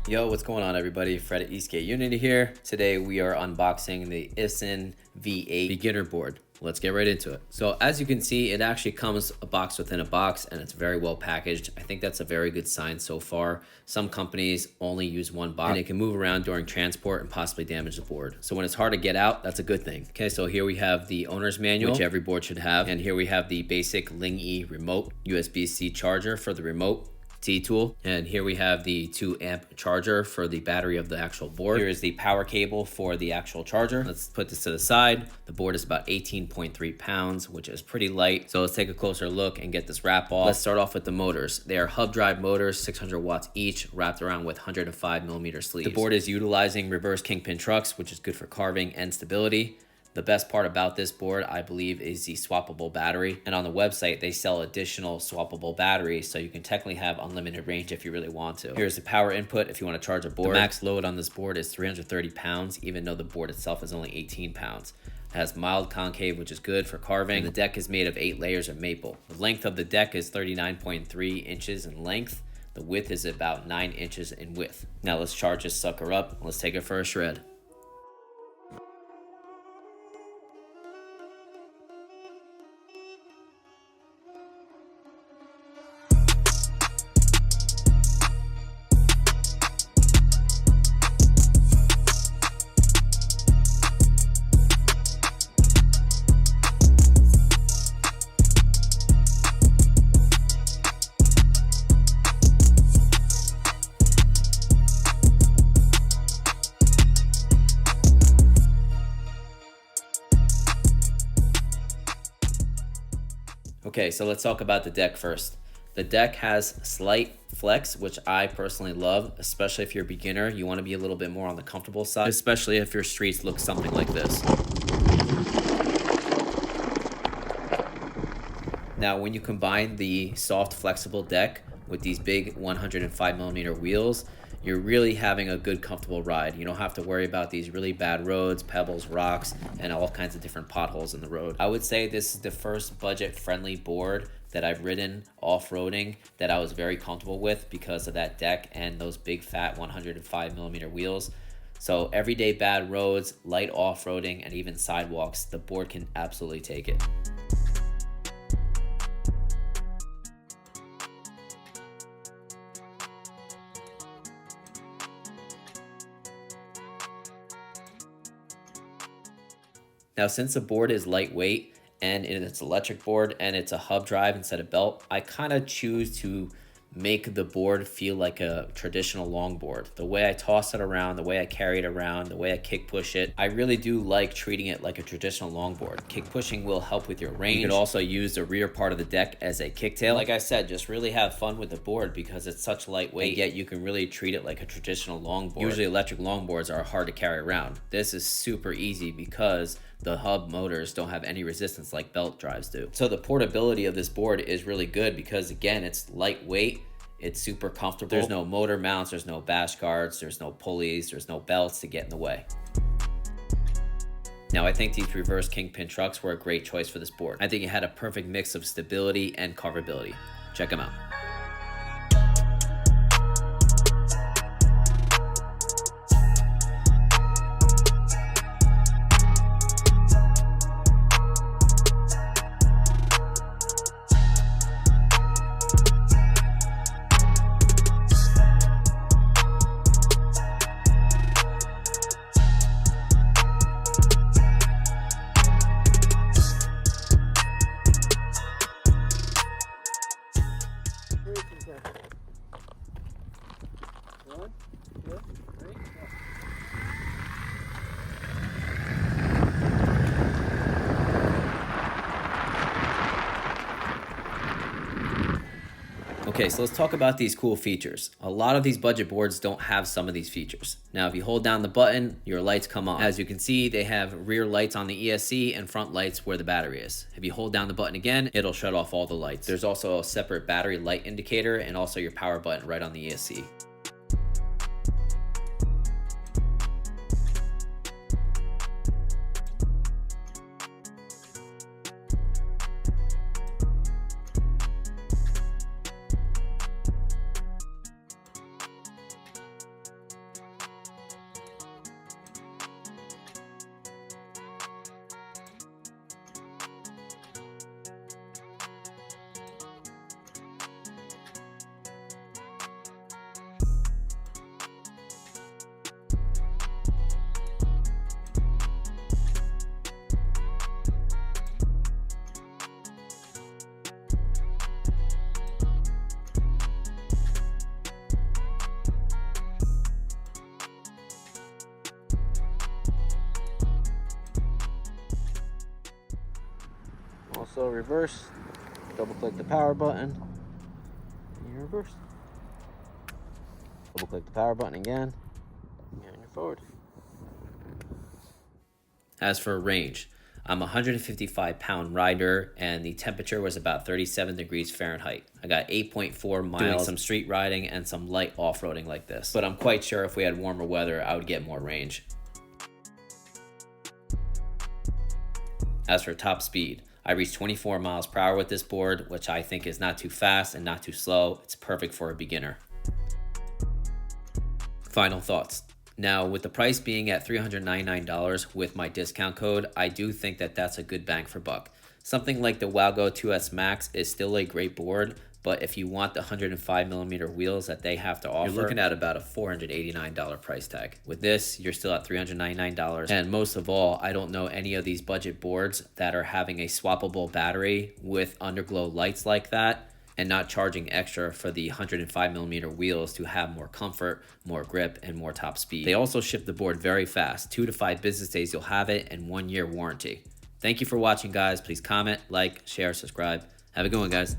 Yo, what's going on everybody? Fred at Skate Unity here. Today we are unboxing the Isin V8 beginner board. Let's get right into it. So as you can see, it actually comes a box within a box and it's very well packaged. I think that's a very good sign so far. Some companies only use one box and it can move around during transport and possibly damage the board. So when it's hard to get out, that's a good thing. Okay, so here we have the owner's manual, which every board should have. And here we have the basic Ling-E remote, USB-C charger for the remote, T-tool, and here we have the 2 amp charger for the battery of the actual board. Here is the power cable for the actual charger. Let's put this to the side. The board is about 18.3 pounds, which is pretty light. So let's take a closer look and get this wrap off. Let's start off with the motors. They are hub drive motors, 600 watts each, wrapped around with 105 millimeter sleeves. The board is utilizing reverse kingpin trucks, which is good for carving and stability. The best part about this board, I believe, is the swappable battery. And on the website, they sell additional swappable batteries, so you can technically have unlimited range if you really want to. Here's the power input if you want to charge a board. The max load on this board is 330 pounds, even though the board itself is only 18 pounds. It has mild concave, which is good for carving. And the deck is made of 8 layers of maple. The length of the deck is 39.3 inches in length. The width is about 9 inches in width. Now let's charge this sucker up. Let's take it for a shred. Okay, so let's talk about the deck first. The deck has slight flex, which I personally love, especially if you're a beginner. You want to be a little bit more on the comfortable side, especially if your streets look something like this. Now, when you combine the soft, flexible deck with these big 105 millimeter wheels, you're really having a good, comfortable ride. You don't have to worry about these really bad roads, pebbles, rocks, and all kinds of different potholes in the road. I would say this is the first budget-friendly board that I've ridden off-roading that I was very comfortable with because of that deck and those big, fat 105 millimeter wheels. So everyday bad roads, light off-roading, and even sidewalks, the board can absolutely take it. Now, since the board is lightweight and it's electric board and it's a hub drive instead of belt, I kind of choose to make the board feel like a traditional longboard. The way I toss it around, the way I carry it around, the way I kick push it, I really do like treating it like a traditional longboard. Kick pushing will help with your range. You can also use the rear part of the deck as a kicktail. Like I said, just really have fun with the board because it's such lightweight, yet you can really treat it like a traditional longboard. Usually electric longboards are hard to carry around. This is super easy because the hub motors don't have any resistance like belt drives do. So the portability of this board is really good because, again, it's lightweight, it's super comfortable. There's no motor mounts, there's no bash guards, there's no pulleys, there's no belts to get in the way. Now, I think these reverse kingpin trucks were a great choice for this board. I think it had a perfect mix of stability and carvability. Check them out. Okay, so let's talk about these cool features. A lot of these budget boards don't have some of these features. Now, if you hold down the button, your lights come on. As you can see, they have rear lights on the ESC and front lights where the battery is. If you hold down the button again, it'll shut off all the lights. There's also a separate battery light indicator and also your power button right on the ESC. slow reverse, double click the power button, and you reverse. Double click the power button again, and you're forward. As for range, I'm a 155-pound rider, and the temperature was about 37 degrees Fahrenheit. I got 8.4 miles doing some street riding and some light off-roading like this. But I'm quite sure if we had warmer weather, I would get more range. As for top speed, I reached 24 miles per hour with this board, which I think is not too fast and not too slow. It's perfect for a beginner. Final thoughts. Now, with the price being at $399 with my discount code, I do think that that's a good bang for buck. Something like the Wago 2S Max is still a great board, but if you want the 105mm wheels that they have to offer, you're looking at about a $489 price tag. With this, you're still at $399. And most of all, I don't know any of these budget boards that are having a swappable battery with underglow lights like that, and not charging extra for the 105mm wheels to have more comfort, more grip, and more top speed. They also ship the board very fast. 2 to 5 business days you'll have it, and 1 year warranty. Thank you for watching, guys. Please comment, like, share, subscribe. Have a good one, guys.